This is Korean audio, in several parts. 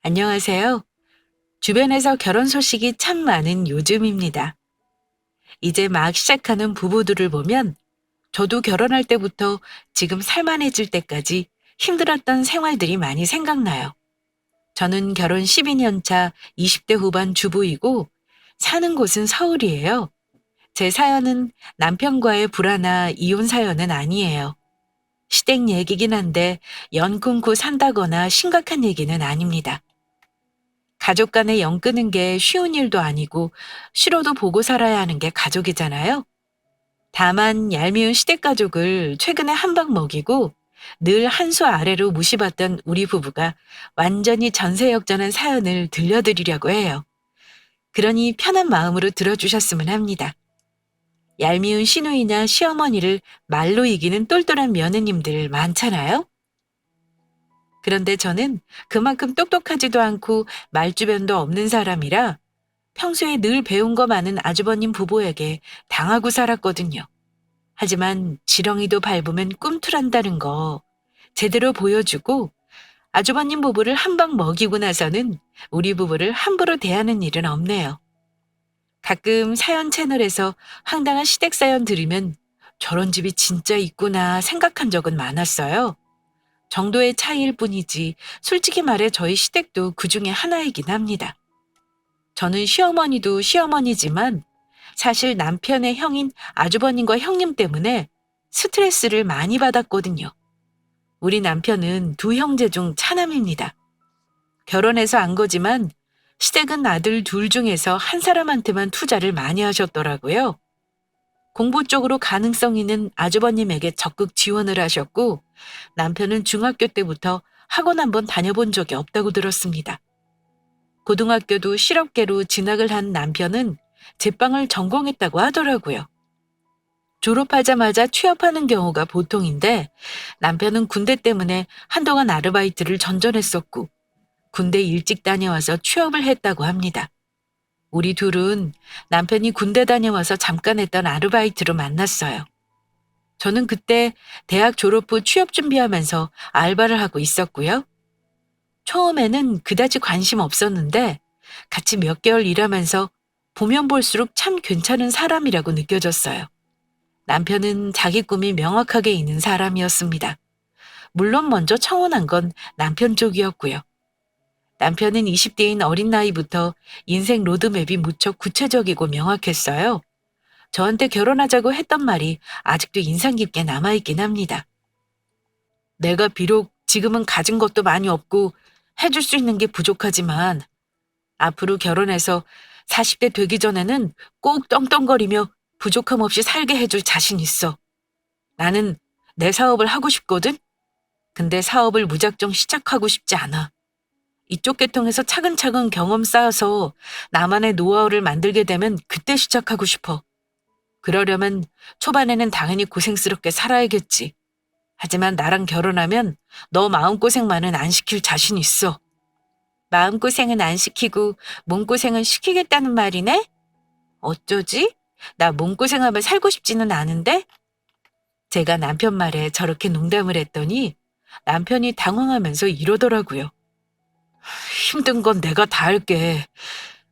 안녕하세요. 주변에서 결혼 소식이 참 많은 요즘입니다. 이제 막 시작하는 부부들을 보면 저도 결혼할 때부터 지금 살만해질 때까지 힘들었던 생활들이 많이 생각나요. 저는 결혼 12년 차 20대 후반 주부이고 사는 곳은 서울이에요. 제 사연은 남편과의 불화나 이혼 사연은 아니에요. 시댁 얘기긴 한데 연 끊고 산다거나 심각한 얘기는 아닙니다. 가족 간에 연 끄는 게 쉬운 일도 아니고 싫어도 보고 살아야 하는 게 가족이잖아요. 다만 얄미운 시댁 가족을 최근에 한 방 먹이고 늘 한 수 아래로 무시받던 우리 부부가 완전히 전세역전한 사연을 들려드리려고 해요. 그러니 편한 마음으로 들어주셨으면 합니다. 얄미운 시누이나 시어머니를 말로 이기는 똘똘한 며느님들 많잖아요. 그런데 저는 그만큼 똑똑하지도 않고 말주변도 없는 사람이라 평소에 늘 배운 거 많은 아주버님 부부에게 당하고 살았거든요. 하지만 지렁이도 밟으면 꿈틀한다는 거 제대로 보여주고 아주버님 부부를 한 방 먹이고 나서는 우리 부부를 함부로 대하는 일은 없네요. 가끔 사연 채널에서 황당한 시댁 사연 들으면 저런 집이 진짜 있구나 생각한 적은 많았어요. 정도의 차이일 뿐이지 솔직히 말해 저희 시댁도 그 중에 하나이긴 합니다. 저는 시어머니도 시어머니지만 사실 남편의 형인 아주버님과 형님 때문에 스트레스를 많이 받았거든요. 우리 남편은 두 형제 중 차남입니다. 결혼해서 안 거지만 시댁은 아들 둘 중에서 한 사람한테만 투자를 많이 하셨더라고요. 공부 쪽으로 가능성 있는 아주버님에게 적극 지원을 하셨고 남편은 중학교 때부터 학원 한번 다녀본 적이 없다고 들었습니다. 고등학교도 실업계로 진학을 한 남편은 제빵을 전공했다고 하더라고요. 졸업하자마자 취업하는 경우가 보통인데 남편은 군대 때문에 한동안 아르바이트를 전전했었고 군대 일찍 다녀와서 취업을 했다고 합니다. 우리 둘은 남편이 군대 다녀와서 잠깐 했던 아르바이트로 만났어요. 저는 그때 대학 졸업 후 취업 준비하면서 알바를 하고 있었고요. 처음에는 그다지 관심 없었는데 같이 몇 개월 일하면서 보면 볼수록 참 괜찮은 사람이라고 느껴졌어요. 남편은 자기 꿈이 명확하게 있는 사람이었습니다. 물론 먼저 청혼한 건 남편 쪽이었고요. 남편은 20대인 어린 나이부터 인생 로드맵이 무척 구체적이고 명확했어요. 저한테 결혼하자고 했던 말이 아직도 인상 깊게 남아있긴 합니다. 내가 비록 지금은 가진 것도 많이 없고 해줄 수 있는 게 부족하지만 앞으로 결혼해서 40대 되기 전에는 꼭 떵떵거리며 부족함 없이 살게 해줄 자신 있어. 나는 내 사업을 하고 싶거든? 근데 사업을 무작정 시작하고 싶지 않아. 이쪽 계통에서 차근차근 경험 쌓아서 나만의 노하우를 만들게 되면 그때 시작하고 싶어. 그러려면 초반에는 당연히 고생스럽게 살아야겠지. 하지만 나랑 결혼하면 너 마음고생만은 안 시킬 자신 있어. 마음고생은 안 시키고 몸고생은 시키겠다는 말이네? 어쩌지? 나 몸고생하며 살고 싶지는 않은데? 제가 남편 말에 저렇게 농담을 했더니 남편이 당황하면서 이러더라고요. 힘든 건 내가 다 할게.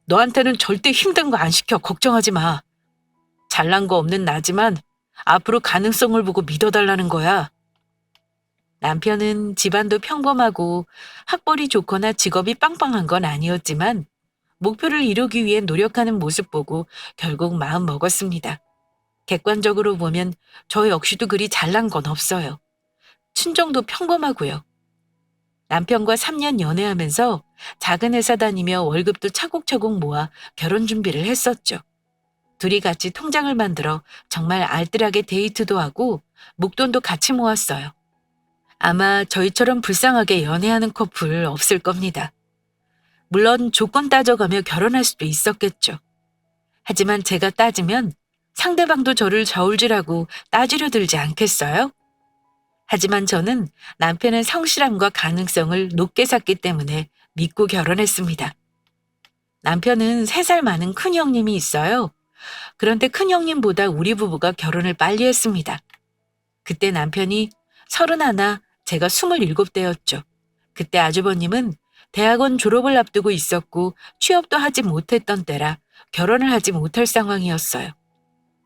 너한테는 절대 힘든 거 안 시켜. 걱정하지 마. 잘난 거 없는 나지만 앞으로 가능성을 보고 믿어달라는 거야. 남편은 집안도 평범하고 학벌이 좋거나 직업이 빵빵한 건 아니었지만 목표를 이루기 위해 노력하는 모습 보고 결국 마음 먹었습니다. 객관적으로 보면 저 역시도 그리 잘난 건 없어요. 친정도 평범하고요. 남편과 3년 연애하면서 작은 회사 다니며 월급도 차곡차곡 모아 결혼 준비를 했었죠. 둘이 같이 통장을 만들어 정말 알뜰하게 데이트도 하고 목돈도 같이 모았어요. 아마 저희처럼 불쌍하게 연애하는 커플 없을 겁니다. 물론 조건 따져가며 결혼할 수도 있었겠죠. 하지만 제가 따지면 상대방도 저를 저울질하고 따지려 들지 않겠어요? 하지만 저는 남편의 성실함과 가능성을 높게 샀기 때문에 믿고 결혼했습니다. 남편은 3살 많은 큰형님이 있어요. 그런데 큰형님보다 우리 부부가 결혼을 빨리 했습니다. 그때 남편이 31, 제가 27대였죠. 그때 아주버님은 대학원 졸업을 앞두고 있었고 취업도 하지 못했던 때라 결혼을 하지 못할 상황이었어요.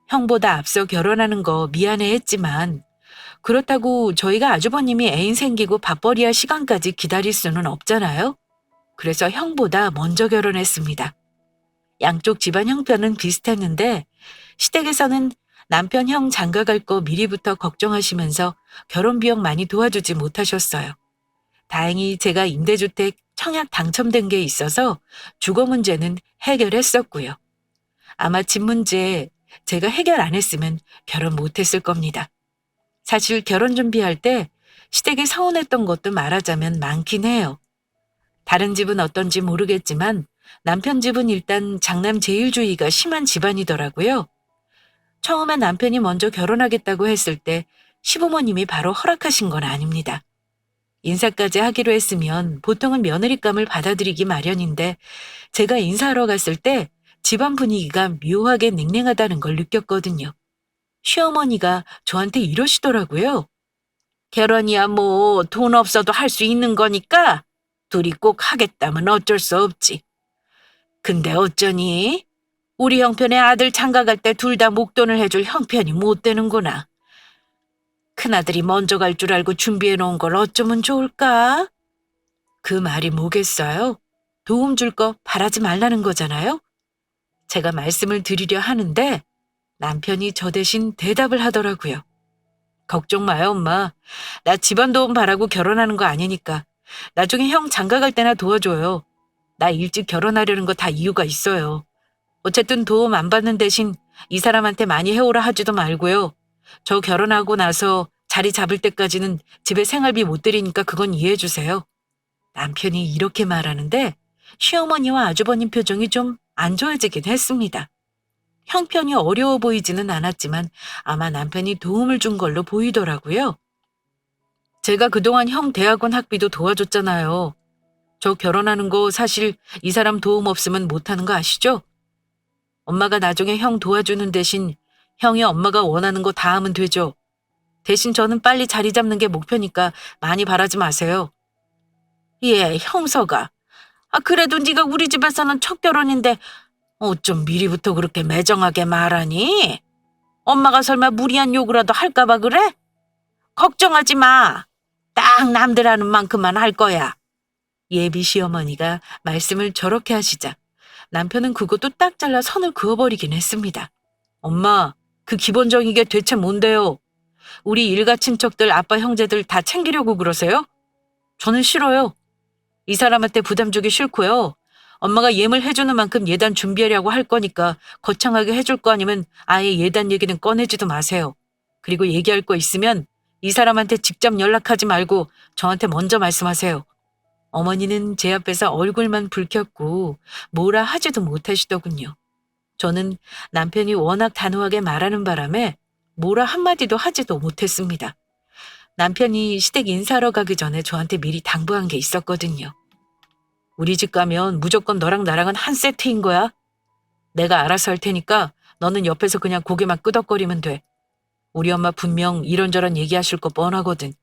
형보다 앞서 결혼하는 거 미안해했지만 그렇다고 저희가 아주버님이 애인 생기고 밥벌이할 시간까지 기다릴 수는 없잖아요. 그래서 형보다 먼저 결혼했습니다. 양쪽 집안 형편은 비슷했는데 시댁에서는 남편 형 장가 갈 거 미리부터 걱정하시면서 결혼 비용 많이 도와주지 못하셨어요. 다행히 제가 임대주택 청약 당첨된 게 있어서 주거 문제는 해결했었고요. 아마 집 문제 제가 해결 안 했으면 결혼 못 했을 겁니다. 사실 결혼 준비할 때 시댁에 서운했던 것도 말하자면 많긴 해요. 다른 집은 어떤지 모르겠지만 남편 집은 일단 장남 제일주의가 심한 집안이더라고요. 처음에 남편이 먼저 결혼하겠다고 했을 때 시부모님이 바로 허락하신 건 아닙니다. 인사까지 하기로 했으면 보통은 며느리감을 받아들이기 마련인데 제가 인사하러 갔을 때 집안 분위기가 묘하게 냉랭하다는 걸 느꼈거든요. 시어머니가 저한테 이러시더라고요. 결혼이야 뭐 돈 없어도 할 수 있는 거니까 둘이 꼭 하겠다면 어쩔 수 없지. 근데 어쩌니? 우리 형편의 아들 장가갈 때 둘 다 목돈을 해줄 형편이 못 되는구나. 큰아들이 먼저 갈 줄 알고 준비해 놓은 걸 어쩌면 좋을까? 그 말이 뭐겠어요? 도움 줄 거 바라지 말라는 거잖아요? 제가 말씀을 드리려 하는데 남편이 저 대신 대답을 하더라고요. 걱정 마요, 엄마. 나 집안 도움 바라고 결혼하는 거 아니니까. 나중에 형 장가 갈 때나 도와줘요. 나 일찍 결혼하려는 거 다 이유가 있어요. 어쨌든 도움 안 받는 대신 이 사람한테 많이 해오라 하지도 말고요. 저 결혼하고 나서 자리 잡을 때까지는 집에 생활비 못 드리니까 그건 이해해 주세요. 남편이 이렇게 말하는데 시어머니와 아주버님 표정이 좀 안 좋아지긴 했습니다. 형편이 어려워 보이지는 않았지만 아마 남편이 도움을 준 걸로 보이더라고요. 제가 그동안 형 대학원 학비도 도와줬잖아요. 저 결혼하는 거 사실 이 사람 도움 없으면 못하는 거 아시죠? 엄마가 나중에 형 도와주는 대신 형이 엄마가 원하는 거 다 하면 되죠. 대신 저는 빨리 자리 잡는 게 목표니까 많이 바라지 마세요. 예, 형서가. 그래도 네가 우리 집에서는 첫 결혼인데 어쩜 미리부터 그렇게 매정하게 말하니? 엄마가 설마 무리한 요구라도 할까봐 그래? 걱정하지 마. 딱 남들 하는 만큼만 할 거야. 예비 시어머니가 말씀을 저렇게 하시자 남편은 그것도 딱 잘라 선을 그어버리긴 했습니다. 엄마, 그 기본적인 게 대체 뭔데요? 우리 일가 친척들, 아빠 형제들 다 챙기려고 그러세요? 저는 싫어요. 이 사람한테 부담 주기 싫고요. 엄마가 예물 해주는 만큼 예단 준비하려고 할 거니까 거창하게 해줄 거 아니면 아예 예단 얘기는 꺼내지도 마세요. 그리고 얘기할 거 있으면 이 사람한테 직접 연락하지 말고 저한테 먼저 말씀하세요. 어머니는 제 앞에서 얼굴만 붉혔고 뭐라 하지도 못하시더군요. 저는 남편이 워낙 단호하게 말하는 바람에 뭐라 한마디도 하지도 못했습니다. 남편이 시댁 인사하러 가기 전에 저한테 미리 당부한 게 있었거든요. 우리 집 가면 무조건 너랑 나랑은 한 세트인 거야. 내가 알아서 할 테니까 너는 옆에서 그냥 고개만 끄덕거리면 돼. 우리 엄마 분명 이런저런 얘기하실 거 뻔하거든.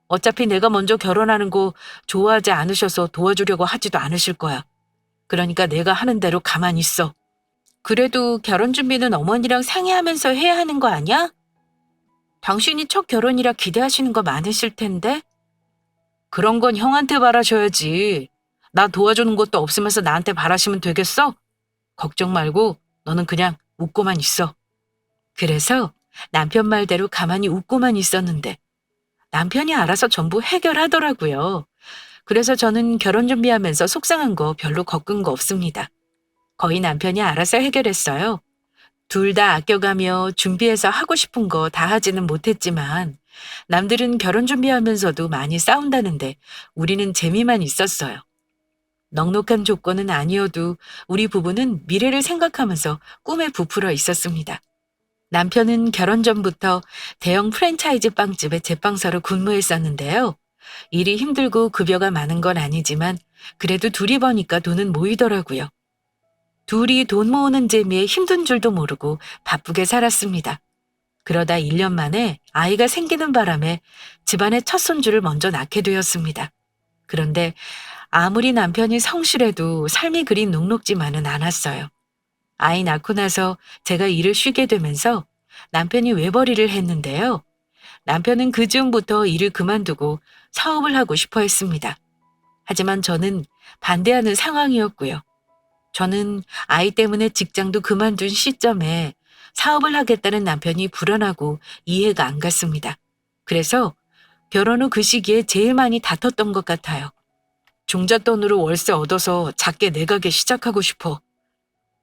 어차피 내가 먼저 결혼하는 거 좋아하지 않으셔서 도와주려고 하지도 않으실 거야. 그러니까 내가 하는 대로 가만히 있어. 그래도 결혼 준비는 어머니랑 상의하면서 해야 하는 거 아니야? 당신이 첫 결혼이라 기대하시는 거 많으실 텐데? 그런 건 형한테 바라셔야지. 나 도와주는 것도 없으면서 나한테 바라시면 되겠어? 걱정 말고 너는 그냥 웃고만 있어. 그래서 남편 말대로 가만히 웃고만 있었는데 남편이 알아서 전부 해결하더라고요. 그래서 저는 결혼 준비하면서 속상한 거 별로 겪은 거 없습니다. 거의 남편이 알아서 해결했어요. 둘 다 아껴가며 준비해서 하고 싶은 거 다 하지는 못했지만 남들은 결혼 준비하면서도 많이 싸운다는데 우리는 재미만 있었어요. 넉넉한 조건은 아니어도 우리 부부는 미래를 생각하면서 꿈에 부풀어 있었습니다. 남편은 결혼 전부터 대형 프랜차이즈 빵집의 제빵사로 근무했었는데요. 일이 힘들고 급여가 많은 건 아니지만 그래도 둘이 버니까 돈은 모이더라고요. 둘이 돈 모으는 재미에 힘든 줄도 모르고 바쁘게 살았습니다. 그러다 1년 만에 아이가 생기는 바람에 집안의 첫 손주를 먼저 낳게 되었습니다. 그런데 아무리 남편이 성실해도 삶이 그리 녹록지만은 않았어요. 아이 낳고 나서 제가 일을 쉬게 되면서 남편이 외벌이를 했는데요. 남편은 그 즈음부터 일을 그만두고 사업을 하고 싶어 했습니다. 하지만 저는 반대하는 상황이었고요. 저는 아이 때문에 직장도 그만둔 시점에 사업을 하겠다는 남편이 불안하고 이해가 안 갔습니다. 그래서 결혼 후 그 시기에 제일 많이 다퉜던 것 같아요. 종잣돈으로 월세 얻어서 작게 내 가게 시작하고 싶어.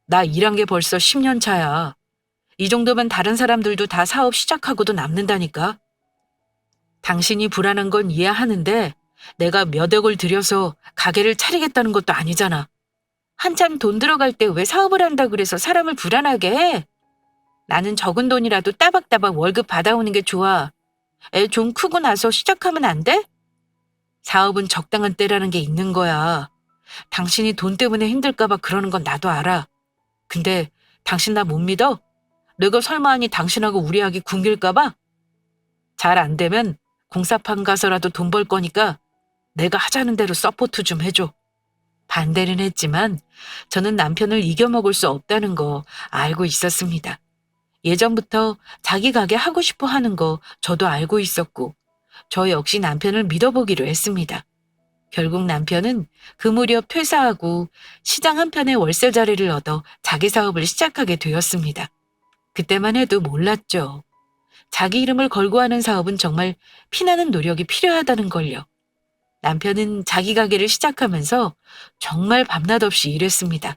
나 일한 게 벌써 10년 차야. 이 정도면 다른 사람들도 다 사업 시작하고도 남는다니까. 당신이 불안한 건 이해하는데 내가 몇 억을 들여서 가게를 차리겠다는 것도 아니잖아. 한참 돈 들어갈 때 왜 사업을 한다 그래서 사람을 불안하게 해? 나는 적은 돈이라도 따박따박 월급 받아오는 게 좋아. 애 좀 크고 나서 시작하면 안 돼? 사업은 적당한 때라는 게 있는 거야. 당신이 돈 때문에 힘들까 봐 그러는 건 나도 알아. 근데 당신 나 못 믿어? 내가 설마 하니 당신하고 우리 아기 굶길까 봐? 잘 안 되면 공사판 가서라도 돈 벌 거니까 내가 하자는 대로 서포트 좀 해줘. 반대는 했지만 저는 남편을 이겨먹을 수 없다는 거 알고 있었습니다. 예전부터 자기 가게 하고 싶어 하는 거 저도 알고 있었고 저 역시 남편을 믿어보기로 했습니다. 결국 남편은 그 무렵 퇴사하고 시장 한편에 월세 자리를 얻어 자기 사업을 시작하게 되었습니다. 그때만 해도 몰랐죠. 자기 이름을 걸고 하는 사업은 정말 피나는 노력이 필요하다는 걸요. 남편은 자기 가게를 시작하면서 정말 밤낮 없이 일했습니다.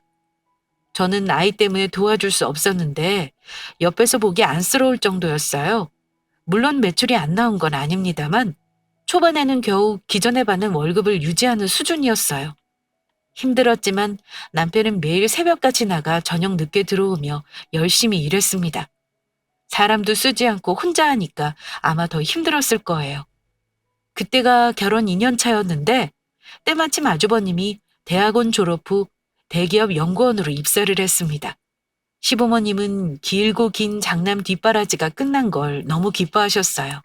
저는 아이 때문에 도와줄 수 없었는데 옆에서 보기 안쓰러울 정도였어요. 물론 매출이 안 나온 건 아닙니다만 초반에는 겨우 기존에 받는 월급을 유지하는 수준이었어요. 힘들었지만 남편은 매일 새벽까지 나가 저녁 늦게 들어오며 열심히 일했습니다. 사람도 쓰지 않고 혼자 하니까 아마 더 힘들었을 거예요. 그때가 결혼 2년 차였는데 때마침 아주버님이 대학원 졸업 후 대기업 연구원으로 입사를 했습니다. 시부모님은 길고 긴 장남 뒷바라지가 끝난 걸 너무 기뻐하셨어요.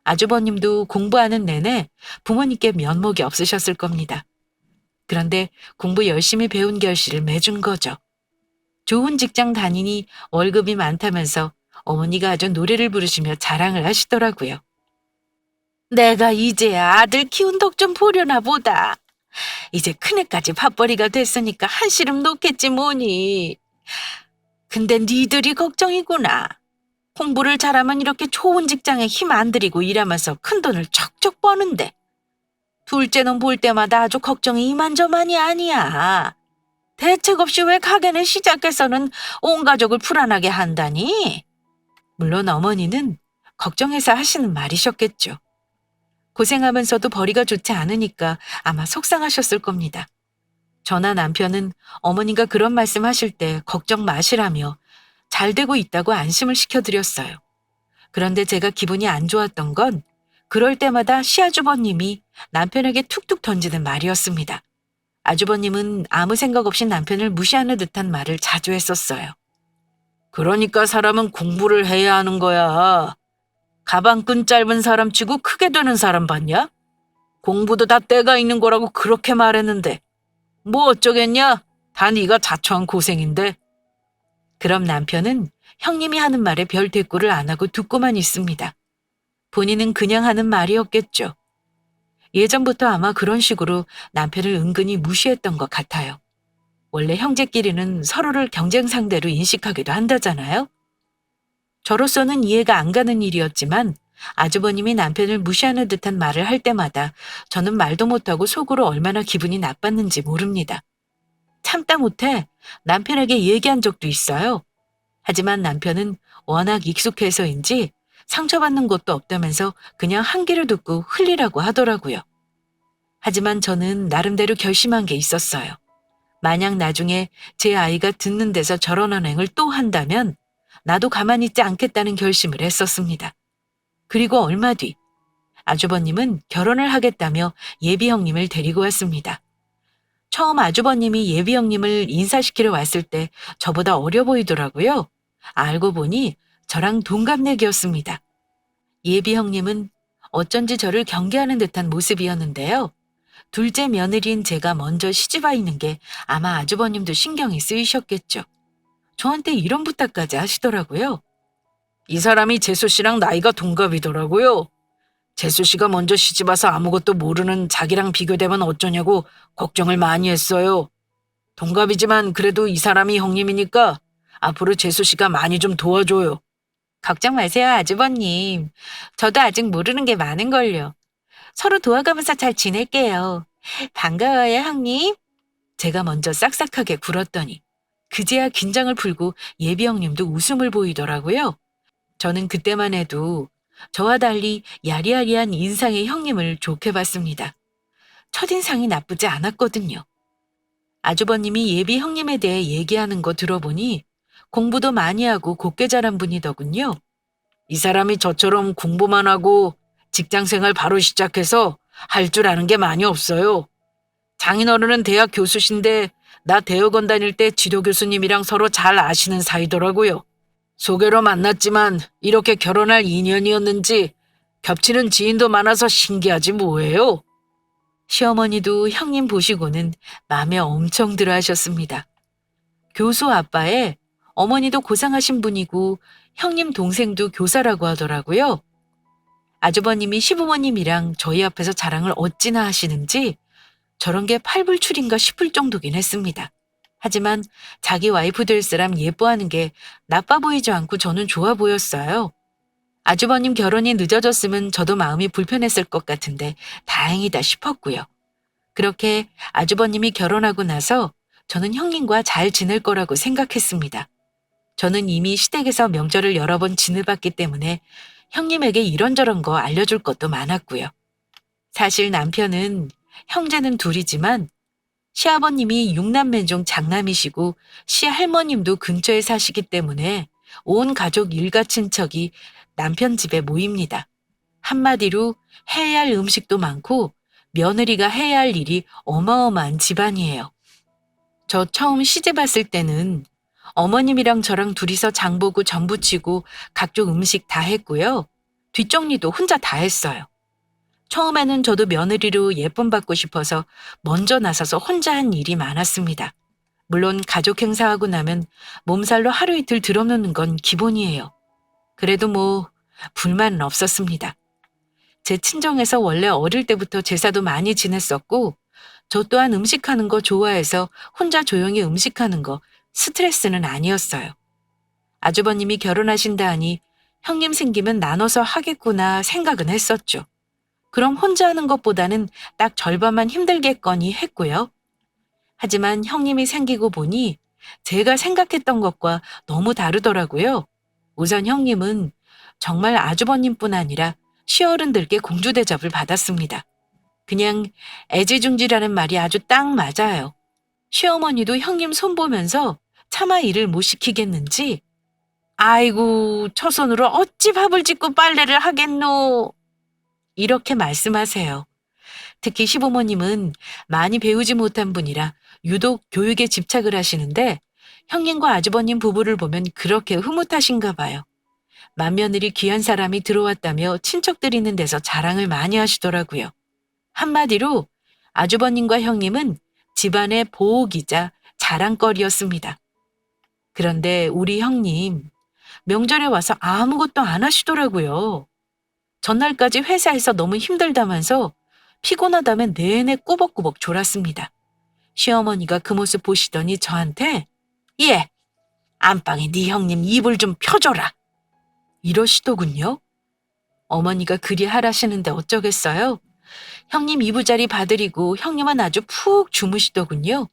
아주버님도 공부하는 내내 부모님께 면목이 없으셨을 겁니다. 그런데 공부 열심히 배운 결실을 맺은 거죠. 좋은 직장 다니니 월급이 많다면서 어머니가 아주 노래를 부르시며 자랑을 하시더라고요. 내가 이제야 아들 키운 덕 좀 보려나 보다. 이제 큰애까지 밥벌이가 됐으니까 한시름 놓겠지 뭐니. 근데 니들이 걱정이구나. 공부를 잘하면 이렇게 좋은 직장에 힘 안 들이고 일하면서 큰돈을 척척 버는데 둘째 놈 볼 때마다 아주 걱정이 이만저만이 아니야. 대책 없이 왜 가게를 시작해서는 온 가족을 불안하게 한다니? 물론 어머니는 걱정해서 하시는 말이셨겠죠. 고생하면서도 벌이가 좋지 않으니까 아마 속상하셨을 겁니다. 저나 남편은 어머니가 그런 말씀하실 때 걱정 마시라며 잘 되고 있다고 안심을 시켜드렸어요. 그런데 제가 기분이 안 좋았던 건 그럴 때마다 시아주버님이 남편에게 툭툭 던지는 말이었습니다. 아주버님은 아무 생각 없이 남편을 무시하는 듯한 말을 자주 했었어요. 그러니까 사람은 공부를 해야 하는 거야. 가방끈 짧은 사람 치고 크게 되는 사람 봤냐? 공부도 다 때가 있는 거라고 그렇게 말했는데 뭐 어쩌겠냐? 다 네가 자초한 고생인데. 그럼 남편은 형님이 하는 말에 별 대꾸를 안 하고 듣고만 있습니다. 본인은 그냥 하는 말이었겠죠. 예전부터 아마 그런 식으로 남편을 은근히 무시했던 것 같아요. 원래 형제끼리는 서로를 경쟁 상대로 인식하기도 한다잖아요. 저로서는 이해가 안 가는 일이었지만 아주버님이 남편을 무시하는 듯한 말을 할 때마다 저는 말도 못하고 속으로 얼마나 기분이 나빴는지 모릅니다. 참다 못해 남편에게 얘기한 적도 있어요. 하지만 남편은 워낙 익숙해서인지 상처받는 것도 없다면서 그냥 한 귀를 듣고 흘리라고 하더라고요. 하지만 저는 나름대로 결심한 게 있었어요. 만약 나중에 제 아이가 듣는 데서 저런 언행을 또 한다면 나도 가만히 있지 않겠다는 결심을 했었습니다. 그리고 얼마 뒤 아주버님은 결혼을 하겠다며 예비 형님을 데리고 왔습니다. 처음 아주버님이 예비 형님을 인사시키러 왔을 때 저보다 어려 보이더라고요. 알고 보니 저랑 동갑내기였습니다. 예비 형님은 어쩐지 저를 경계하는 듯한 모습이었는데요. 둘째 며느리인 제가 먼저 시집와 있는 게 아마 아주버님도 신경이 쓰이셨겠죠. 저한테 이런 부탁까지 하시더라고요. 이 사람이 재수 씨랑 나이가 동갑이더라고요. 재수 씨가 먼저 시집와서 아무것도 모르는 자기랑 비교되면 어쩌냐고 걱정을 많이 했어요. 동갑이지만 그래도 이 사람이 형님이니까 앞으로 재수 씨가 많이 좀 도와줘요. 걱정 마세요, 아주버님. 저도 아직 모르는 게 많은걸요. 서로 도와가면서 잘 지낼게요. 반가워요, 형님. 제가 먼저 싹싹하게 굴었더니 그제야 긴장을 풀고 예비 형님도 웃음을 보이더라고요. 저는 그때만 해도 저와 달리 야리야리한 인상의 형님을 좋게 봤습니다. 첫인상이 나쁘지 않았거든요. 아주버님이 예비 형님에 대해 얘기하는 거 들어보니 공부도 많이 하고 곱게 자란 분이더군요. 이 사람이 저처럼 공부만 하고 직장생활 바로 시작해서 할 줄 아는 게 많이 없어요. 장인어른은 대학 교수신데 나 대학원 다닐 때 지도 교수님이랑 서로 잘 아시는 사이더라고요. 소개로 만났지만 이렇게 결혼할 인연이었는지 겹치는 지인도 많아서 신기하지 뭐예요. 시어머니도 형님 보시고는 마음에 엄청 들어 하셨습니다. 교수 아빠에 어머니도 고상하신 분이고 형님 동생도 교사라고 하더라고요. 아주버님이 시부모님이랑 저희 앞에서 자랑을 어찌나 하시는지 저런 게 팔불출인가 싶을 정도긴 했습니다. 하지만 자기 와이프 될 사람 예뻐하는 게 나빠 보이지 않고 저는 좋아 보였어요. 아주버님 결혼이 늦어졌으면 저도 마음이 불편했을 것 같은데 다행이다 싶었고요. 그렇게 아주버님이 결혼하고 나서 저는 형님과 잘 지낼 거라고 생각했습니다. 저는 이미 시댁에서 명절을 여러 번 지내봤기 때문에 형님에게 이런저런 거 알려줄 것도 많았고요. 사실 남편은 형제는 둘이지만 시아버님이 육남매 중 장남이시고 시할머님도 근처에 사시기 때문에 온 가족 일가 친척이 남편 집에 모입니다. 한마디로 해야 할 음식도 많고 며느리가 해야 할 일이 어마어마한 집안이에요. 저 처음 시집 왔을 때는 어머님이랑 저랑 둘이서 장 보고 전 부치고 각종 음식 다 했고요. 뒷정리도 혼자 다 했어요. 처음에는 저도 며느리로 예쁨 받고 싶어서 먼저 나서서 혼자 한 일이 많았습니다. 물론 가족 행사하고 나면 몸살로 하루 이틀 들어놓는 건 기본이에요. 그래도 뭐 불만은 없었습니다. 제 친정에서 원래 어릴 때부터 제사도 많이 지냈었고 저 또한 음식하는 거 좋아해서 혼자 조용히 음식하는 거 스트레스는 아니었어요. 아주버님이 결혼하신다 하니 형님 생기면 나눠서 하겠구나 생각은 했었죠. 그럼 혼자 하는 것보다는 딱 절반만 힘들겠거니 했고요. 하지만 형님이 생기고 보니 제가 생각했던 것과 너무 다르더라고요. 우선 형님은 정말 아주버님뿐 아니라 시어른들께 공주대접을 받았습니다. 그냥 애지중지라는 말이 아주 딱 맞아요. 시어머니도 형님 손 보면서 차마 일을 못 시키겠는지 아이고 처손으로 어찌 밥을 짓고 빨래를 하겠노 이렇게 말씀하세요. 특히 시부모님은 많이 배우지 못한 분이라 유독 교육에 집착을 하시는데 형님과 아주버님 부부를 보면 그렇게 흐뭇하신가 봐요. 맏며느리 귀한 사람이 들어왔다며 친척들 있는 데서 자랑을 많이 하시더라고요. 한마디로 아주버님과 형님은 집안의 보호기자 자랑거리였습니다. 그런데 우리 형님 명절에 와서 아무것도 안 하시더라고요. 전날까지 회사에서 너무 힘들다면서 피곤하다면 내내 꾸벅꾸벅 졸았습니다. 시어머니가 그 모습 보시더니 저한테 예, 안방에 네 형님 이불 좀 펴줘라 이러시더군요. 어머니가 그리 하라시는데 어쩌겠어요. 형님 이부자리 봐드리고 형님은 아주 푹 주무시더군요.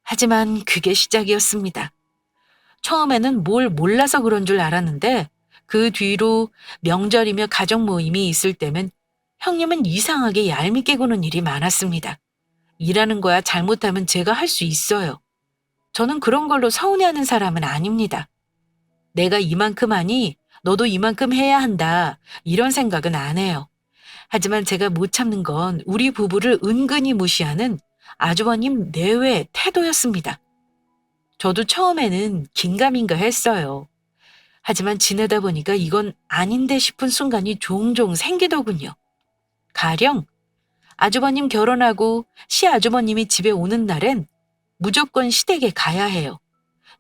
하지만 그게 시작이었습니다. 처음에는 뭘 몰라서 그런 줄 알았는데 그 뒤로 명절이며 가족 모임이 있을 때면 형님은 이상하게 얄밉게 구는 일이 많았습니다. 일하는 거야 잘못하면 제가 할 수 있어요. 저는 그런 걸로 서운해하는 사람은 아닙니다. 내가 이만큼 하니 너도 이만큼 해야 한다 이런 생각은 안 해요. 하지만 제가 못 참는 건 우리 부부를 은근히 무시하는 아주버님 내외 태도였습니다. 저도 처음에는 긴가민가 했어요. 하지만 지내다 보니까 이건 아닌데 싶은 순간이 종종 생기더군요. 가령 아주버님 결혼하고 시아주버님이 집에 오는 날엔 무조건 시댁에 가야 해요.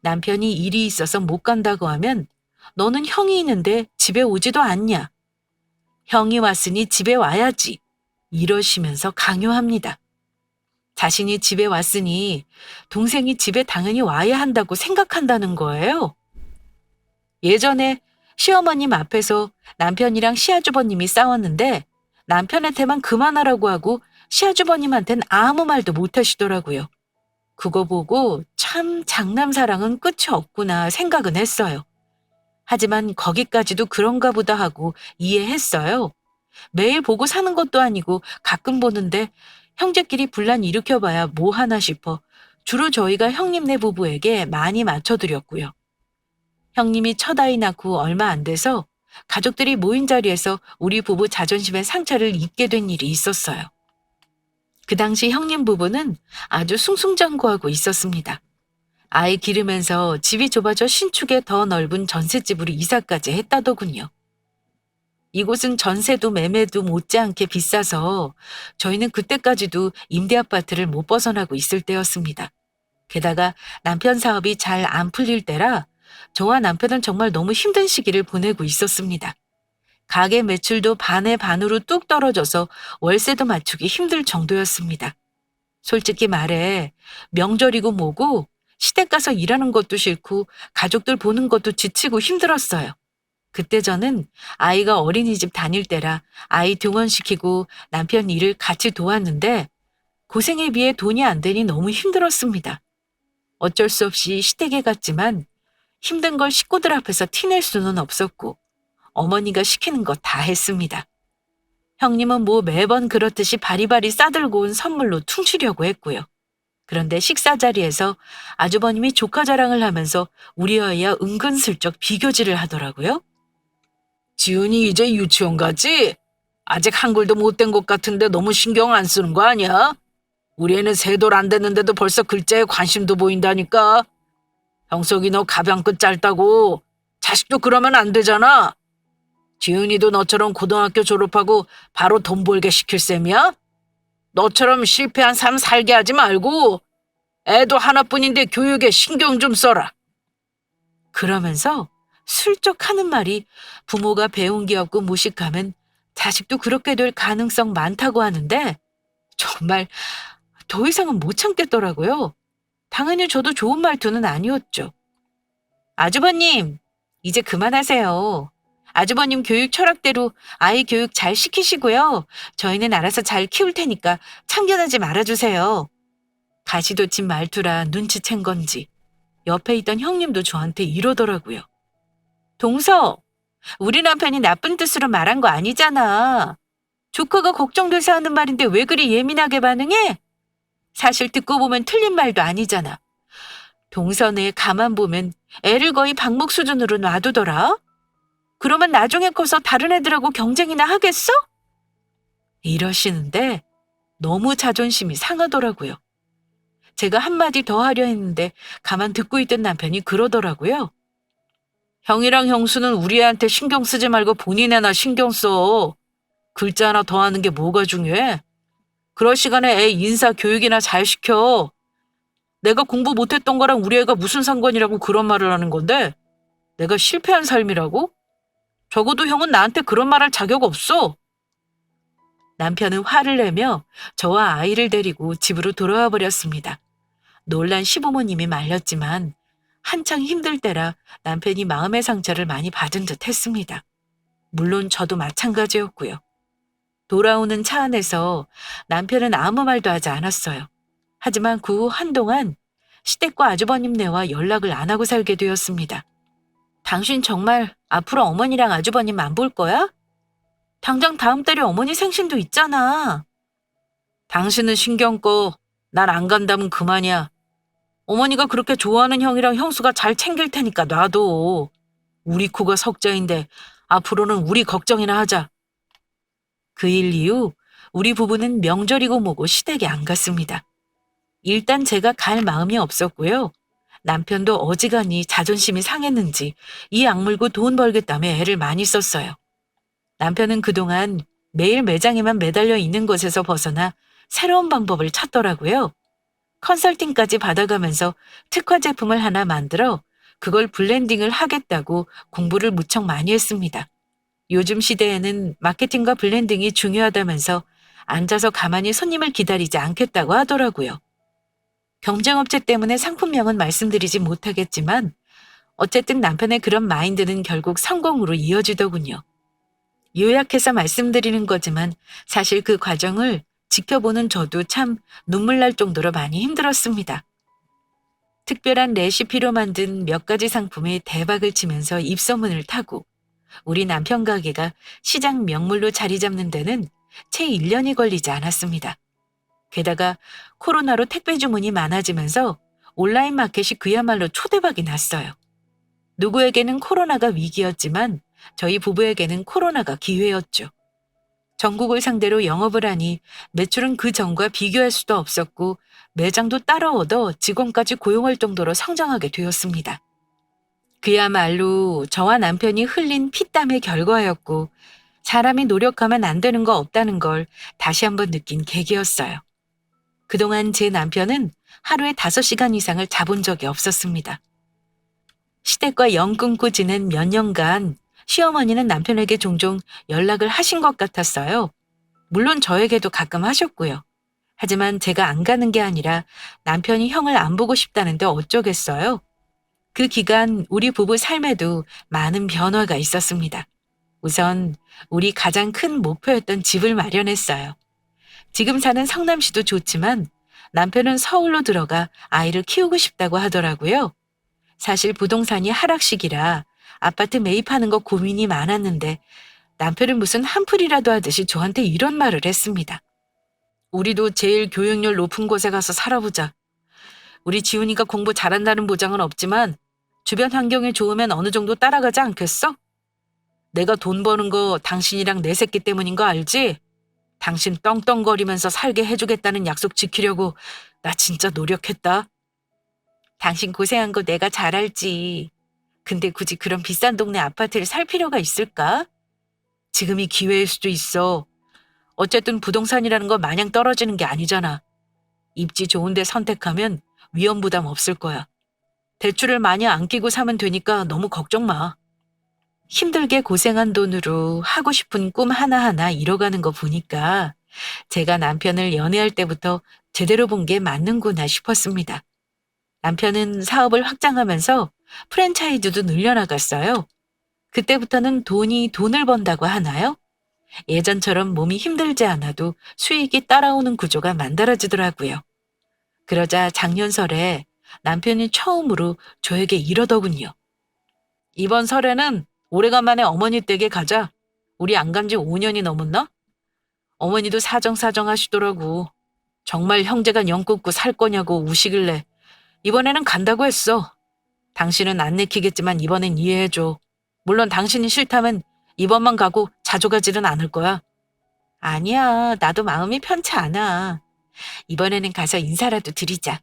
남편이 일이 있어서 못 간다고 하면 너는 형이 있는데 집에 오지도 않냐. 형이 왔으니 집에 와야지. 이러시면서 강요합니다. 자신이 집에 왔으니 동생이 집에 당연히 와야 한다고 생각한다는 거예요. 예전에 시어머님 앞에서 남편이랑 시아주버님이 싸웠는데 남편한테만 그만하라고 하고 시아주버님한텐 아무 말도 못 하시더라고요. 그거 보고 참 장남사랑은 끝이 없구나 생각은 했어요. 하지만 거기까지도 그런가 보다 하고 이해했어요. 매일 보고 사는 것도 아니고 가끔 보는데 형제끼리 분란 일으켜봐야 뭐 하나 싶어 주로 저희가 형님네 부부에게 많이 맞춰드렸고요. 형님이 첫 아이 낳고 얼마 안 돼서 가족들이 모인 자리에서 우리 부부 자존심에 상처를 입게 된 일이 있었어요. 그 당시 형님 부부는 아주 숭숭장구하고 있었습니다. 아이 기르면서 집이 좁아져 신축에 더 넓은 전셋집으로 이사까지 했다더군요. 이곳은 전세도 매매도 못지않게 비싸서 저희는 그때까지도 임대아파트를 못 벗어나고 있을 때였습니다. 게다가 남편 사업이 잘 안 풀릴 때라 저와 남편은 정말 너무 힘든 시기를 보내고 있었습니다. 가게 매출도 반의 반으로 뚝 떨어져서 월세도 맞추기 힘들 정도였습니다. 솔직히 말해 명절이고 뭐고 시댁 가서 일하는 것도 싫고 가족들 보는 것도 지치고 힘들었어요. 그때 저는 아이가 어린이집 다닐 때라 아이 등원시키고 남편 일을 같이 도왔는데 고생에 비해 돈이 안 되니 너무 힘들었습니다. 어쩔 수 없이 시댁에 갔지만 힘든 걸 식구들 앞에서 티낼 수는 없었고 어머니가 시키는 거 다 했습니다. 형님은 뭐 매번 그렇듯이 바리바리 싸들고 온 선물로 퉁치려고 했고요. 그런데 식사 자리에서 아주버님이 조카 자랑을 하면서 우리 아이와 은근슬쩍 비교질을 하더라고요. 지훈이 이제 유치원 가지? 아직 한글도 못 된 것 같은데 너무 신경 안 쓰는 거 아니야? 우리 애는 3돌 안 됐는데도 벌써 글자에 관심도 보인다니까. 형석이 너 가방 끝 짧다고. 자식도 그러면 안 되잖아. 지훈이도 너처럼 고등학교 졸업하고 바로 돈 벌게 시킬 셈이야? 너처럼 실패한 삶 살게 하지 말고 애도 하나뿐인데 교육에 신경 좀 써라. 그러면서 슬쩍 하는 말이 부모가 배운 게 없고 무식하면 자식도 그렇게 될 가능성 많다고 하는데 정말 더 이상은 못 참겠더라고요. 당연히 저도 좋은 말투는 아니었죠. 아주버님, 이제 그만하세요. 아주버님 교육 철학대로 아이 교육 잘 시키시고요. 저희는 알아서 잘 키울 테니까 참견하지 말아주세요. 가시돋친 말투라 눈치챈 건지 옆에 있던 형님도 저한테 이러더라고요. 동서, 우리 남편이 나쁜 뜻으로 말한 거 아니잖아. 조카가 걱정돼서 하는 말인데 왜 그리 예민하게 반응해? 사실 듣고 보면 틀린 말도 아니잖아. 동선에 가만 보면 애를 거의 방목 수준으로 놔두더라. 그러면 나중에 커서 다른 애들하고 경쟁이나 하겠어? 이러시는데 너무 자존심이 상하더라고요. 제가 한마디 더 하려 했는데 가만 듣고 있던 남편이 그러더라고요. 형이랑 형수는 우리 애한테 신경 쓰지 말고 본인애나 신경 써. 글자 하나 더 하는 게 뭐가 중요해? 그럴 시간에 애 인사 교육이나 잘 시켜. 내가 공부 못했던 거랑 우리 애가 무슨 상관이라고 그런 말을 하는 건데 내가 실패한 삶이라고? 적어도 형은 나한테 그런 말 할 자격 없어. 남편은 화를 내며 저와 아이를 데리고 집으로 돌아와 버렸습니다. 놀란 시부모님이 말렸지만 한창 힘들 때라 남편이 마음의 상처를 많이 받은 듯 했습니다. 물론 저도 마찬가지였고요. 돌아오는 차 안에서 남편은 아무 말도 하지 않았어요. 하지만 그 후 한동안 시댁과 아주버님네와 연락을 안 하고 살게 되었습니다. 당신 정말 앞으로 어머니랑 아주버님 안 볼 거야? 당장 다음 달에 어머니 생신도 있잖아. 당신은 신경 꺼. 난 안 간다면 그만이야. 어머니가 그렇게 좋아하는 형이랑 형수가 잘 챙길 테니까 놔둬. 우리 코가 석자인데 앞으로는 우리 걱정이나 하자. 그 일 이후 우리 부부는 명절이고 뭐고 시댁에 안 갔습니다. 일단 제가 갈 마음이 없었고요. 남편도 어지간히 자존심이 상했는지 이 악물고 돈 벌겠다며 애를 많이 썼어요. 남편은 그동안 매일 매장에만 매달려 있는 곳에서 벗어나 새로운 방법을 찾더라고요. 컨설팅까지 받아가면서 특화 제품을 하나 만들어 그걸 블렌딩을 하겠다고 공부를 무척 많이 했습니다. 요즘 시대에는 마케팅과 블렌딩이 중요하다면서 앉아서 가만히 손님을 기다리지 않겠다고 하더라고요. 경쟁업체 때문에 상품명은 말씀드리지 못하겠지만 어쨌든 남편의 그런 마인드는 결국 성공으로 이어지더군요. 요약해서 말씀드리는 거지만 사실 그 과정을 지켜보는 저도 참 눈물 날 정도로 많이 힘들었습니다. 특별한 레시피로 만든 몇 가지 상품이 대박을 치면서 입소문을 타고 우리 남편 가게가 시장 명물로 자리 잡는 데는 채 1년이 걸리지 않았습니다. 게다가 코로나로 택배 주문이 많아지면서 온라인 마켓이 그야말로 초대박이 났어요. 누구에게는 코로나가 위기였지만 저희 부부에게는 코로나가 기회였죠. 전국을 상대로 영업을 하니 매출은 그 전과 비교할 수도 없었고 매장도 따라 얻어 직원까지 고용할 정도로 성장하게 되었습니다. 그야말로 저와 남편이 흘린 피땀의 결과였고 사람이 노력하면 안 되는 거 없다는 걸 다시 한번 느낀 계기였어요. 그동안 제 남편은 하루에 5시간 이상을 자본 적이 없었습니다. 시댁과 영 끊고 지낸 몇 년간 시어머니는 남편에게 종종 연락을 하신 것 같았어요. 물론 저에게도 가끔 하셨고요. 하지만 제가 안 가는 게 아니라 남편이 형을 안 보고 싶다는데 어쩌겠어요. 그 기간 우리 부부 삶에도 많은 변화가 있었습니다. 우선 우리 가장 큰 목표였던 집을 마련했어요. 지금 사는 성남시도 좋지만 남편은 서울로 들어가 아이를 키우고 싶다고 하더라고요. 사실 부동산이 하락시기라 아파트 매입하는 거 고민이 많았는데 남편은 무슨 한풀이라도 하듯이 저한테 이런 말을 했습니다. 우리도 제일 교육열 높은 곳에 가서 살아보자. 우리 지훈이가 공부 잘한다는 보장은 없지만 주변 환경이 좋으면 어느 정도 따라가지 않겠어? 내가 돈 버는 거 당신이랑 내 새끼 때문인 거 알지? 당신 떵떵거리면서 살게 해주겠다는 약속 지키려고 나 진짜 노력했다. 당신 고생한 거 내가 잘 알지. 근데 굳이 그런 비싼 동네 아파트를 살 필요가 있을까? 지금이 기회일 수도 있어. 어쨌든 부동산이라는 거 마냥 떨어지는 게 아니잖아. 입지 좋은 데 선택하면 위험 부담 없을 거야. 대출을 많이 안 끼고 사면 되니까 너무 걱정 마. 힘들게 고생한 돈으로 하고 싶은 꿈 하나하나 이뤄가는 거 보니까 제가 남편을 연애할 때부터 제대로 본 게 맞는구나 싶었습니다. 남편은 사업을 확장하면서 프랜차이즈도 늘려나갔어요. 그때부터는 돈이 돈을 번다고 하나요? 예전처럼 몸이 힘들지 않아도 수익이 따라오는 구조가 만들어지더라고요. 그러자 작년 설에 남편이 처음으로 저에게 이러더군요. 이번 설에는 오래간만에 어머니 댁에 가자. 우리 안 간지 5년이 넘었나? 어머니도 사정사정 하시더라고. 정말 형제가 영 끊고 살 거냐고 우시길래 이번에는 간다고 했어. 당신은 안 내키겠지만 이번엔 이해해줘. 물론 당신이 싫다면 이번만 가고 자주 가지는 않을 거야. 아니야, 나도 마음이 편치 않아. 이번에는 가서 인사라도 드리자.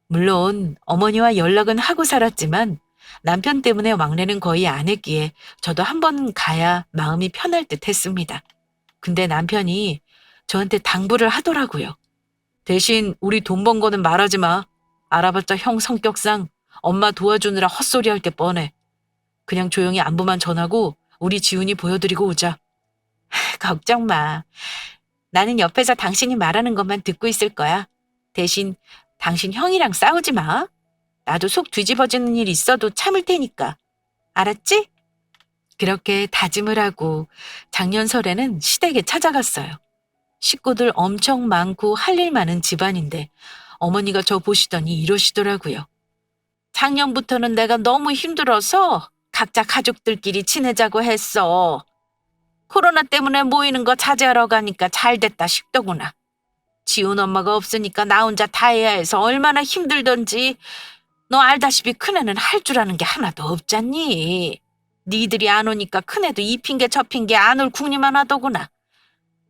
물론 어머니와 연락은 하고 살았지만 남편 때문에 왕래는 거의 안 했기에 저도 한 번 가야 마음이 편할 듯 했습니다. 근데 남편이 저한테 당부를 하더라고요. 대신 우리 돈 번 거는 말하지 마. 알아봤자 형 성격상 엄마 도와주느라 헛소리 할 게 뻔해. 그냥 조용히 안부만 전하고 우리 지훈이 보여드리고 오자. 걱정 마. 나는 옆에서 당신이 말하는 것만 듣고 있을 거야. 대신 당신 형이랑 싸우지 마. 나도 속 뒤집어지는 일 있어도 참을 테니까. 알았지? 그렇게 다짐을 하고 작년 설에는 시댁에 찾아갔어요. 식구들 엄청 많고 할 일 많은 집안인데 어머니가 저 보시더니 이러시더라고요. 작년부터는 내가 너무 힘들어서 각자 가족들끼리 지내자고 했어. 코로나 때문에 모이는 거 자제하러 가니까 잘 됐다 싶더구나. 지훈 엄마가 없으니까 나 혼자 다 해야 해서 얼마나 힘들던지. 너 알다시피 큰애는 할 줄 아는 게 하나도 없잖니. 니들이 안 오니까 큰애도 이 핑계 저 핑계 안 올 궁리만 하더구나.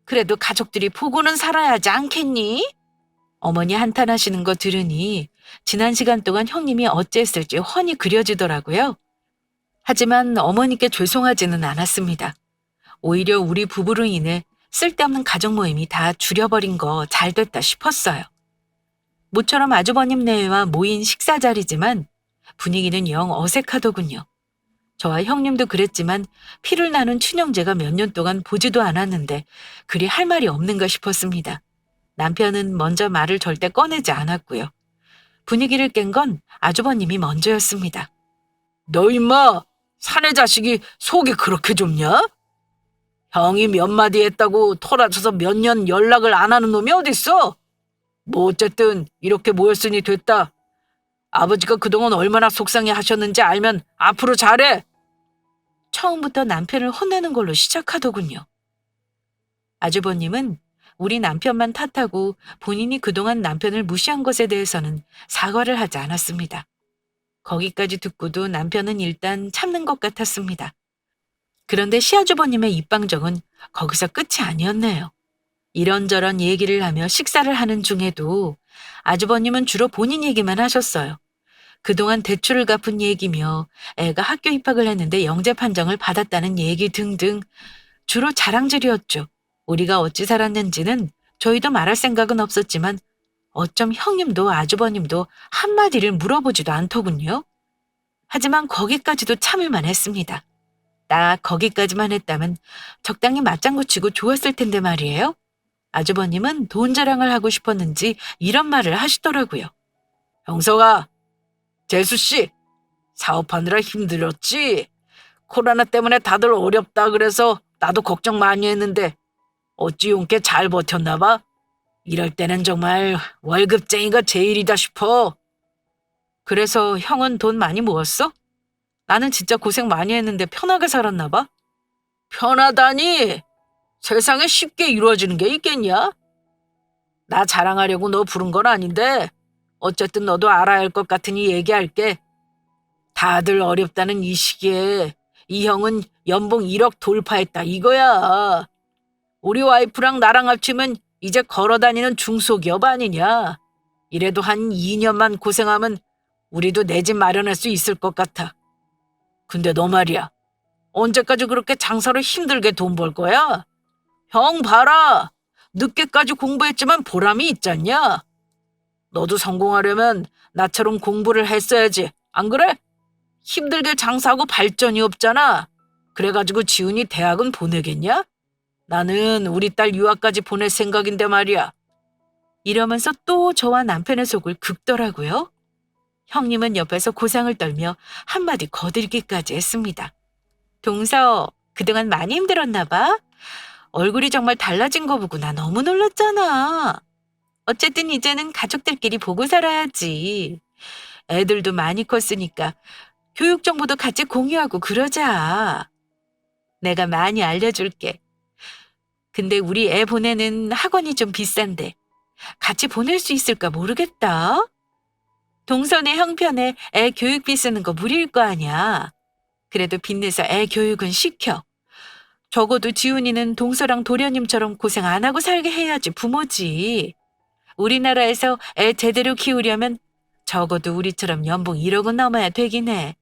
그래도 가족들이 보고는 살아야지 않겠니? 어머니 한탄하시는 거 들으니 지난 시간 동안 형님이 어찌했을지 훤히 그려지더라고요. 하지만 어머니께 죄송하지는 않았습니다. 오히려 우리 부부로 인해 쓸데없는 가족 모임이 다 줄여버린 거 잘 됐다 싶었어요. 모처럼 아주버님 내외와 모인 식사 자리지만 분위기는 영 어색하더군요. 저와 형님도 그랬지만 피를 나눈 친형제가 몇 년 동안 보지도 않았는데 그리 할 말이 없는가 싶었습니다. 남편은 먼저 말을 절대 꺼내지 않았고요. 분위기를 깬 건 아주버님이 먼저였습니다. 너 임마, 사내 자식이 속이 그렇게 좁냐? 형이 몇 마디 했다고 토라져서 몇 년 연락을 안 하는 놈이 어딨어? 뭐 어쨌든 이렇게 모였으니 됐다. 아버지가 그동안 얼마나 속상해 하셨는지 알면 앞으로 잘해. 처음부터 남편을 혼내는 걸로 시작하더군요. 아주버님은 우리 남편만 탓하고 본인이 그동안 남편을 무시한 것에 대해서는 사과를 하지 않았습니다. 거기까지 듣고도 남편은 일단 참는 것 같았습니다. 그런데 시아주버님의 입방정은 거기서 끝이 아니었네요. 이런저런 얘기를 하며 식사를 하는 중에도 아주버님은 주로 본인 얘기만 하셨어요. 그동안 대출을 갚은 얘기며 애가 학교 입학을 했는데 영재 판정을 받았다는 얘기 등등 주로 자랑질이었죠. 우리가 어찌 살았는지는 저희도 말할 생각은 없었지만 어쩜 형님도 아주버님도 한마디를 물어보지도 않더군요. 하지만 거기까지도 참을만 했습니다. 딱 거기까지만 했다면 적당히 맞장구 치고 좋았을 텐데 말이에요. 아주버님은 돈 자랑을 하고 싶었는지 이런 말을 하시더라고요. 형석아, 재수씨, 사업하느라 힘들었지? 코로나 때문에 다들 어렵다 그래서 나도 걱정 많이 했는데 어찌 용케 잘 버텼나 봐? 이럴 때는 정말 월급쟁이가 제일이다 싶어. 그래서 형은 돈 많이 모았어? 나는 진짜 고생 많이 했는데 편하게 살았나 봐? 편하다니? 세상에 쉽게 이루어지는 게 있겠냐? 나 자랑하려고 너 부른 건 아닌데 어쨌든 너도 알아야 할 것 같으니 얘기할게. 다들 어렵다는 이 시기에 이 형은 연봉 1억 돌파했다 이거야. 우리 와이프랑 나랑 합치면 이제 걸어다니는 중소기업 아니냐. 이래도 한 2년만 고생하면 우리도 내 집 마련할 수 있을 것 같아. 근데 너 말이야. 언제까지 그렇게 장사로 힘들게 돈 벌 거야? 형 봐라. 늦게까지 공부했지만 보람이 있잖냐? 너도 성공하려면 나처럼 공부를 했어야지. 안 그래? 힘들게 장사하고 발전이 없잖아. 그래가지고 지훈이 대학은 보내겠냐? 나는 우리 딸 유학까지 보낼 생각인데 말이야. 이러면서 또 저와 남편의 속을 긁더라고요. 형님은 옆에서 고상을 떨며 한마디 거들기까지 했습니다. 동서, 그동안 많이 힘들었나 봐? 얼굴이 정말 달라진 거 보고 나 너무 놀랐잖아. 어쨌든 이제는 가족들끼리 보고 살아야지. 애들도 많이 컸으니까 교육 정보도 같이 공유하고 그러자. 내가 많이 알려줄게. 근데 우리 애 보내는 학원이 좀 비싼데 같이 보낼 수 있을까 모르겠다. 동선의 형편에 애 교육비 쓰는 거 무리일 거 아니야. 그래도 빚내서 애 교육은 시켜. 적어도 지훈이는 동서랑 도련님처럼 고생 안 하고 살게 해야지 부모지. 우리나라에서 애 제대로 키우려면 적어도 우리처럼 연봉 1억은 넘어야 되긴 해.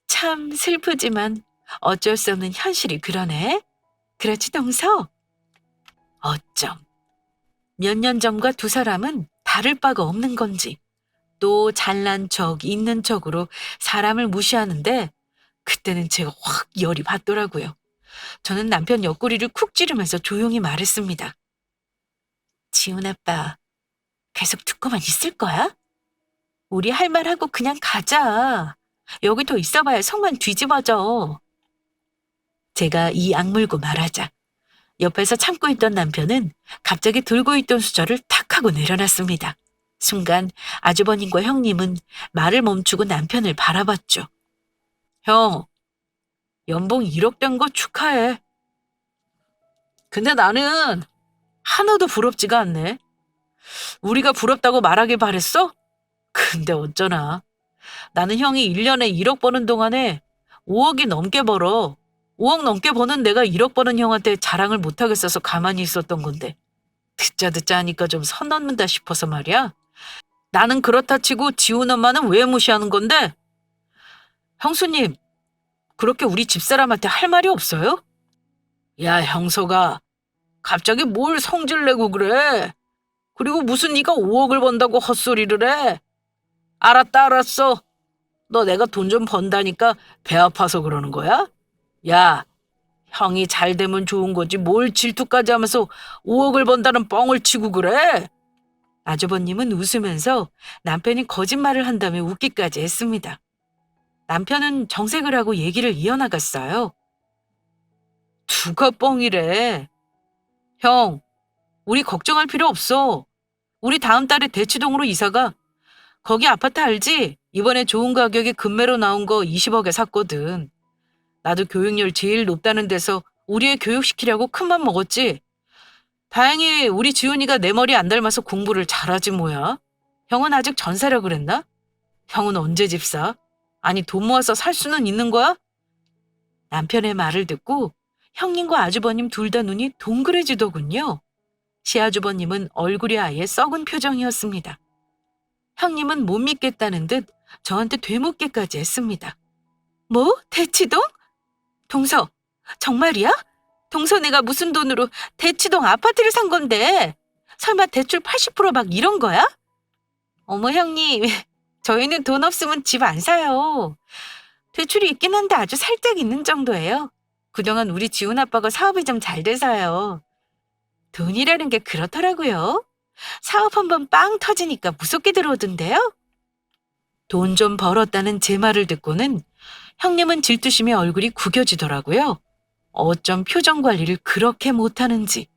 참 슬프지만 어쩔 수 없는 현실이 그러네. 그렇지 동서? 어쩜. 몇 년 전과 두 사람은 다를 바가 없는 건지 또 잘난 척, 있는 척으로 사람을 무시하는데 그때는 제가 확 열이 받더라고요. 저는 남편 옆구리를 쿡 찌르면서 조용히 말했습니다. 지훈 아빠, 계속 듣고만 있을 거야? 우리 할 말하고 그냥 가자. 여기 더 있어봐야 속만 뒤집어져. 제가 이 악물고 말하자. 옆에서 참고 있던 남편은 갑자기 들고 있던 수저를 탁 하고 내려놨습니다. 순간 아주버님과 형님은 말을 멈추고 남편을 바라봤죠. 형, 연봉 1억 된 거 축하해. 근데 나는 하나도 부럽지가 않네. 우리가 부럽다고 말하길 바랬어? 근데 어쩌나. 나는 형이 1년에 1억 버는 동안에 5억이 넘게 벌어. 5억 넘게 버는 내가 1억 버는 형한테 자랑을 못하겠어서 가만히 있었던 건데. 듣자 하니까 좀 선 넘는다 싶어서 말이야. 나는 그렇다 치고 지훈 엄마는 왜 무시하는 건데? 형수님, 그렇게 우리 집사람한테 할 말이 없어요? 야, 형석아. 갑자기 뭘 성질 내고 그래? 그리고 무슨 네가 5억을 번다고 헛소리를 해? 알았다, 알았어. 너 내가 돈 좀 번다니까 배 아파서 그러는 거야? 야, 형이 잘 되면 좋은 거지 뭘 질투까지 하면서 5억을 번다는 뻥을 치고 그래? 아주버님은 웃으면서 남편이 거짓말을 한다며 웃기까지 했습니다. 남편은 정색을 하고 얘기를 이어나갔어요. 누가 뻥이래? 형, 우리 걱정할 필요 없어. 우리 다음 달에 대치동으로 이사가. 거기 아파트 알지? 이번에 좋은 가격에 금매로 나온 거 20억에 샀거든. 나도 교육열 제일 높다는 데서 우리 애 교육시키려고 큰맘 먹었지. 다행히 우리 지훈이가 내 머리 안 닮아서 공부를 잘하지 뭐야. 형은 아직 전세라 그랬나? 형은 언제 집 사? 아니 돈 모아서 살 수는 있는 거야? 남편의 말을 듣고 형님과 아주버님 둘 다 눈이 동그래지더군요. 시아주버님은 얼굴이 아예 썩은 표정이었습니다. 형님은 못 믿겠다는 듯 저한테 되묻기까지 했습니다. 뭐? 대치동? 동서, 정말이야? 동서 내가 무슨 돈으로 대치동 아파트를 산 건데 설마 대출 80%막 이런 거야? 어머 형님, 저희는 돈 없으면 집 안 사요. 대출이 있긴 한데 아주 살짝 있는 정도예요. 그동안 우리 지훈 아빠가 사업이 좀 잘 돼서요. 돈이라는 게 그렇더라고요. 사업 한번 빵 터지니까 무섭게 들어오던데요? 돈 좀 벌었다는 제 말을 듣고는 형님은 질투심에 얼굴이 구겨지더라고요. 어쩜 표정 관리를 그렇게 못하는지.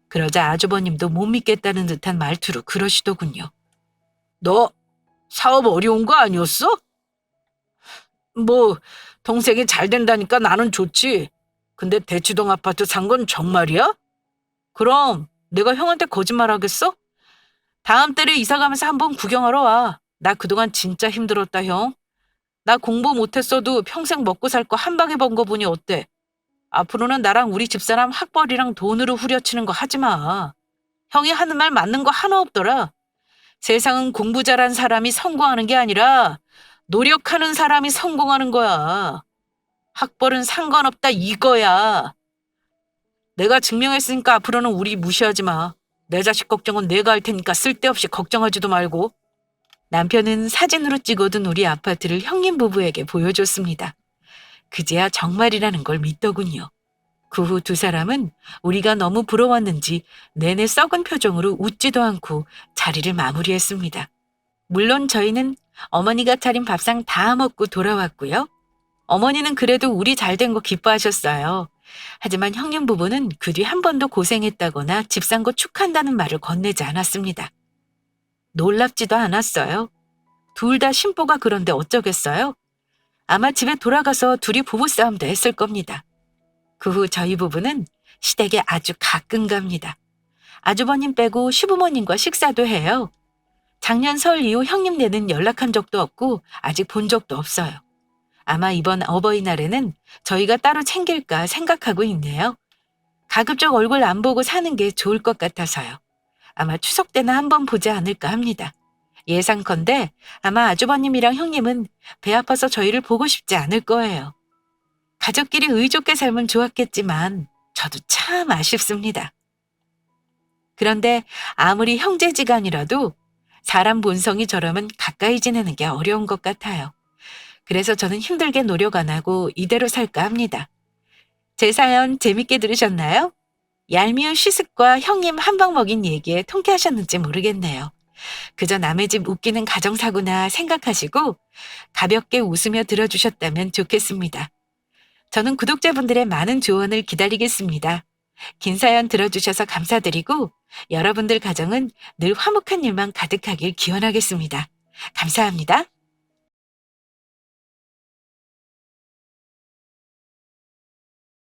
그러자 아주버님도 못 믿겠다는 듯한 말투로 그러시더군요. 너 사업 어려운 거 아니었어? 뭐 동생이 잘 된다니까 나는 좋지. 근데 대치동 아파트 산 건 정말이야? 그럼 내가 형한테 거짓말하겠어? 다음 달에 이사 가면서 한번 구경하러 와. 나 그동안 진짜 힘들었다, 형. 나 공부 못했어도 평생 먹고 살 거 한 방에 번 거 보니 어때? 앞으로는 나랑 우리 집사람 학벌이랑 돈으로 후려치는 거 하지 마. 형이 하는 말 맞는 거 하나 없더라. 세상은 공부 잘한 사람이 성공하는 게 아니라 노력하는 사람이 성공하는 거야. 학벌은 상관없다 이거야. 내가 증명했으니까 앞으로는 우리 무시하지 마. 내 자식 걱정은 내가 할 테니까 쓸데없이 걱정하지도 말고. 남편은 사진으로 찍어둔 우리 아파트를 형님 부부에게 보여줬습니다. 그제야 정말이라는 걸 믿더군요. 그 후 두 사람은 우리가 너무 부러웠는지 내내 썩은 표정으로 웃지도 않고 자리를 마무리했습니다. 물론 저희는 어머니가 차린 밥상 다 먹고 돌아왔고요. 어머니는 그래도 우리 잘 된 거 기뻐하셨어요. 하지만 형님 부부는 그 뒤 한 번도 고생했다거나 집 산 거 축한다는 말을 건네지 않았습니다. 놀랍지도 않았어요. 둘 다 심보가 그런데 어쩌겠어요? 아마 집에 돌아가서 둘이 부부싸움도 했을 겁니다. 그 후 저희 부부는 시댁에 아주 가끔 갑니다. 아주버님 빼고 시부모님과 식사도 해요. 작년 설 이후 형님네는 연락한 적도 없고 아직 본 적도 없어요. 아마 이번 어버이날에는 저희가 따로 챙길까 생각하고 있네요. 가급적 얼굴 안 보고 사는 게 좋을 것 같아서요. 아마 추석 때나 한번 보지 않을까 합니다. 예상컨대 아마 아주버님이랑 형님은 배 아파서 저희를 보고 싶지 않을 거예요. 가족끼리 의좋게 살면 좋았겠지만 저도 참 아쉽습니다. 그런데 아무리 형제지간이라도 사람 본성이 저러면 가까이 지내는 게 어려운 것 같아요. 그래서 저는 힘들게 노력 안 하고 이대로 살까 합니다. 제 사연 재밌게 들으셨나요? 얄미운 시습과 형님 한 방 먹인 얘기에 통쾌하셨는지 모르겠네요. 그저 남의 집 웃기는 가정사고나 생각하시고 가볍게 웃으며 들어주셨다면 좋겠습니다. 저는 구독자분들의 많은 조언을 기다리겠습니다. 긴 사연 들어주셔서 감사드리고 여러분들 가정은 늘 화목한 일만 가득하길 기원하겠습니다. 감사합니다.